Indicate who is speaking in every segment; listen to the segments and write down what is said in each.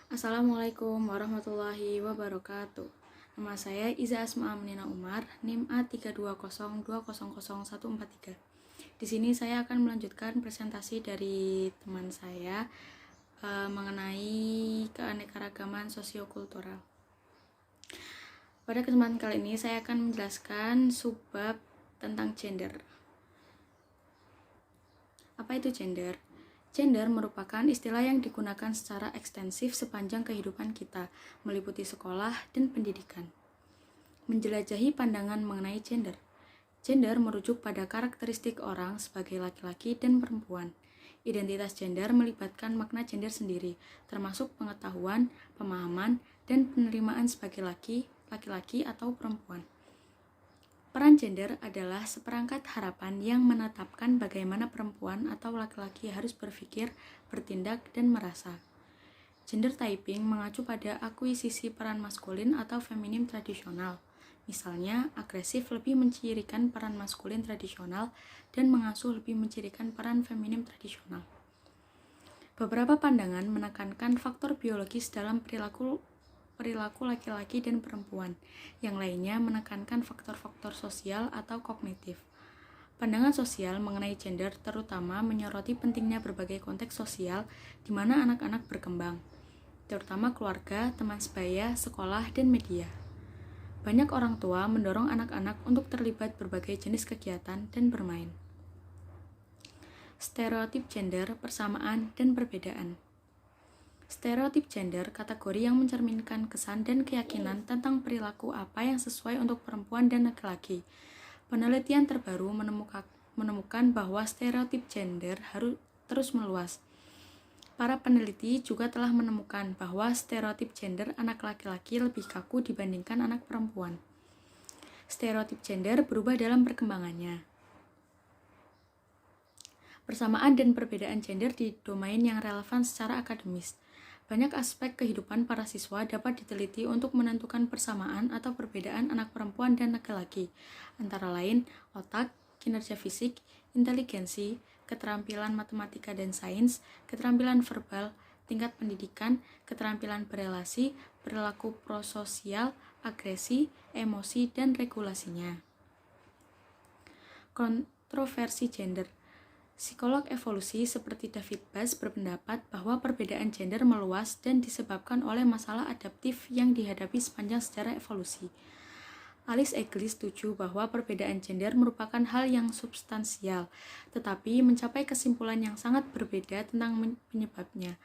Speaker 1: Assalamualaikum warahmatullahi wabarakatuh. Nama saya Iza Asma Aminah Umar, NIM A320200143. Di sini saya akan melanjutkan presentasi dari teman saya mengenai keanekaragaman sosiokultural. Pada kesempatan kali ini saya akan menjelaskan subbab tentang gender. Apa itu gender? Gender merupakan istilah yang digunakan secara ekstensif sepanjang kehidupan kita, meliputi sekolah dan pendidikan. Menjelajahi pandangan mengenai gender. Gender merujuk pada karakteristik orang sebagai laki-laki dan perempuan. Identitas gender melibatkan makna gender sendiri, termasuk pengetahuan, pemahaman, dan penerimaan sebagai laki-laki atau perempuan. Peran gender adalah seperangkat harapan yang menetapkan bagaimana perempuan atau laki-laki harus berpikir, bertindak, dan merasa. Gender typing mengacu pada akuisisi peran maskulin atau feminim tradisional. Misalnya, agresif lebih mencirikan peran maskulin tradisional dan mengasuh lebih mencirikan peran feminim tradisional. Beberapa pandangan menekankan faktor biologis dalam perilaku laki-laki dan perempuan. Yang lainnya menekankan faktor-faktor sosial atau kognitif. Pandangan sosial mengenai gender terutama menyoroti pentingnya berbagai konteks sosial di mana anak-anak berkembang, terutama keluarga, teman sebaya, sekolah, dan media. Banyak orang tua mendorong anak-anak untuk terlibat berbagai jenis kegiatan dan bermain. Stereotip gender, persamaan, dan perbedaan. Stereotip gender kategori yang mencerminkan kesan dan keyakinan tentang perilaku apa yang sesuai untuk perempuan dan laki-laki. Penelitian terbaru menemukan bahwa stereotip gender harus terus meluas. Para peneliti juga telah menemukan bahwa stereotip gender anak laki-laki lebih kaku dibandingkan anak perempuan. Stereotip gender berubah dalam perkembangannya. Persamaan dan perbedaan gender di domain yang relevan secara akademis. Banyak aspek kehidupan para siswa dapat diteliti untuk menentukan persamaan atau perbedaan anak perempuan dan laki-laki, antara lain otak, kinerja fisik, inteligensi, keterampilan matematika dan sains, keterampilan verbal, tingkat pendidikan, keterampilan berelasi, perilaku prososial, agresi, emosi, dan regulasinya. Kontroversi gender. Psikolog evolusi seperti David Bass berpendapat bahwa perbedaan gender meluas dan disebabkan oleh masalah adaptif yang dihadapi sepanjang sejarah evolusi. Alice Eagles setuju bahwa perbedaan gender merupakan hal yang substansial, tetapi mencapai kesimpulan yang sangat berbeda tentang penyebabnya.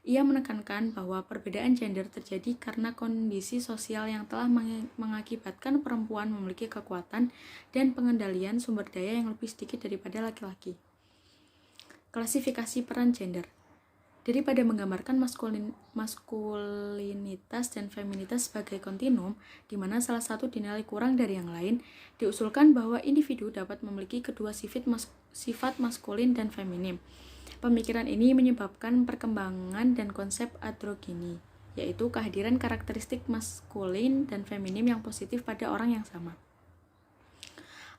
Speaker 1: Ia menekankan bahwa perbedaan gender terjadi karena kondisi sosial yang telah mengakibatkan perempuan memiliki kekuatan dan pengendalian sumber daya yang lebih sedikit daripada laki-laki. Klasifikasi peran gender. Daripada menggambarkan maskulinitas dan feminitas sebagai kontinum, di mana salah satu dinilai kurang dari yang lain, diusulkan bahwa individu dapat memiliki kedua sifat maskulin dan feminim. Pemikiran ini menyebabkan perkembangan dan konsep androgini, yaitu kehadiran karakteristik maskulin dan feminim yang positif pada orang yang sama.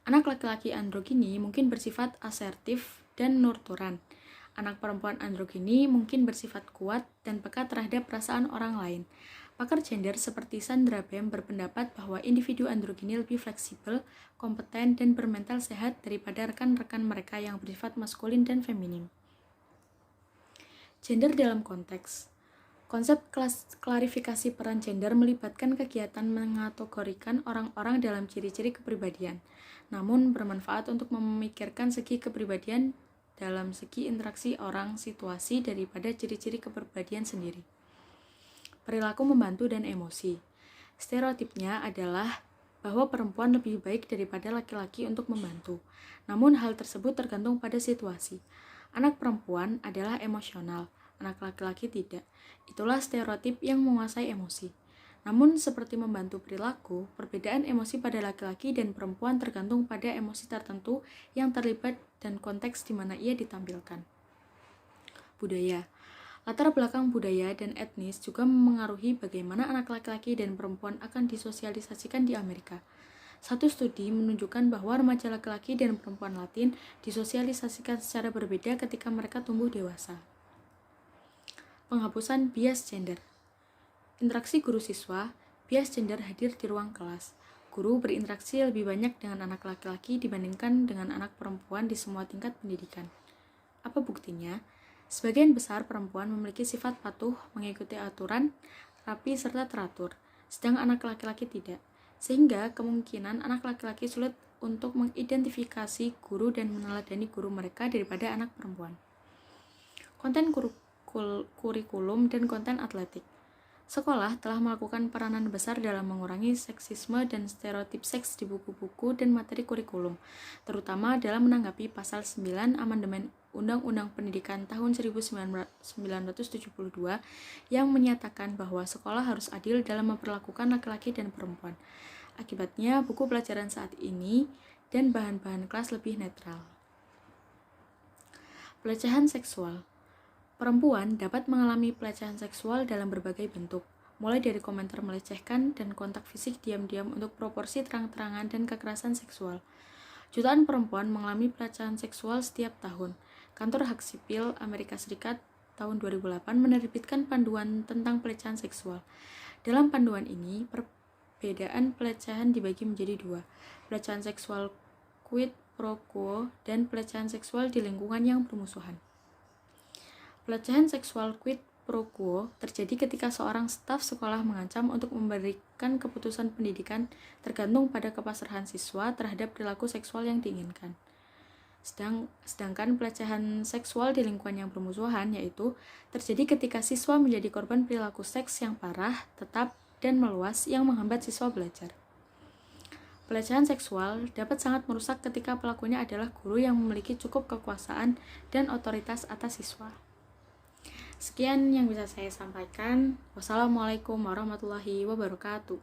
Speaker 1: Anak laki-laki androgini mungkin bersifat asertif dan nurturan. Anak perempuan androgini mungkin bersifat kuat dan peka terhadap perasaan orang lain. Pakar gender seperti Sandra Bem berpendapat bahwa individu androgini lebih fleksibel, kompeten, dan bermental sehat daripada rekan-rekan mereka yang bersifat maskulin dan feminim. Gender dalam konteks. Konsep klarifikasi peran gender melibatkan kegiatan mengategorikan orang-orang dalam ciri-ciri kepribadian, namun bermanfaat untuk memikirkan segi kepribadian dalam segi interaksi orang situasi daripada ciri-ciri kepribadian sendiri. Perilaku membantu dan emosi. Stereotipnya adalah bahwa perempuan lebih baik daripada laki-laki untuk membantu. Namun hal tersebut tergantung pada situasi. Anak perempuan adalah emosional, anak laki-laki tidak. Itulah stereotip yang menguasai emosi. Namun seperti membantu perilaku, perbedaan emosi pada laki-laki dan perempuan tergantung pada emosi tertentu yang terlibat dan konteks di mana ia ditampilkan. Budaya. Latar belakang budaya dan etnis juga memengaruhi bagaimana anak laki-laki dan perempuan akan disosialisasikan di Amerika. Satu studi menunjukkan bahwa remaja laki-laki dan perempuan Latin disosialisasikan secara berbeda ketika mereka tumbuh dewasa. Penghapusan bias gender. Interaksi guru-siswa, bias gender hadir di ruang kelas. Guru berinteraksi lebih banyak dengan anak laki-laki dibandingkan dengan anak perempuan di semua tingkat pendidikan. Apa buktinya? Sebagian besar perempuan memiliki sifat patuh, mengikuti aturan, rapi, serta teratur, sedang anak laki-laki tidak. Sehingga kemungkinan anak laki-laki sulit untuk mengidentifikasi guru dan meneladani guru mereka daripada anak perempuan. Konten kurikulum dan konten atletik. Sekolah telah melakukan peranan besar dalam mengurangi seksisme dan stereotip seks di buku-buku dan materi kurikulum, terutama dalam menanggapi Pasal 9 Amandemen Undang-Undang Pendidikan tahun 1972 yang menyatakan bahwa sekolah harus adil dalam memperlakukan laki-laki dan perempuan. Akibatnya, buku pelajaran saat ini dan bahan-bahan kelas lebih netral. Pelecehan seksual. Perempuan dapat mengalami pelecehan seksual dalam berbagai bentuk, mulai dari komentar melecehkan dan kontak fisik diam-diam untuk proporsi terang-terangan dan kekerasan seksual. Jutaan perempuan mengalami pelecehan seksual setiap tahun. Kantor Hak Sipil Amerika Serikat tahun 2008 menerbitkan panduan tentang pelecehan seksual. Dalam panduan ini, perbedaan pelecehan dibagi menjadi dua, pelecehan seksual quid pro quo dan pelecehan seksual di lingkungan yang bermusuhan. Pelecehan seksual quid pro quo terjadi ketika seorang staf sekolah mengancam untuk memberikan keputusan pendidikan tergantung pada kepasrahan siswa terhadap perilaku seksual yang diinginkan. Sedangkan pelecehan seksual di lingkungan yang bermusuhan yaitu terjadi ketika siswa menjadi korban perilaku seks yang parah, tetap, dan meluas yang menghambat siswa belajar. Pelecehan seksual dapat sangat merusak ketika pelakunya adalah guru yang memiliki cukup kekuasaan dan otoritas atas siswa. Sekian yang bisa saya sampaikan. Wassalamualaikum warahmatullahi wabarakatuh.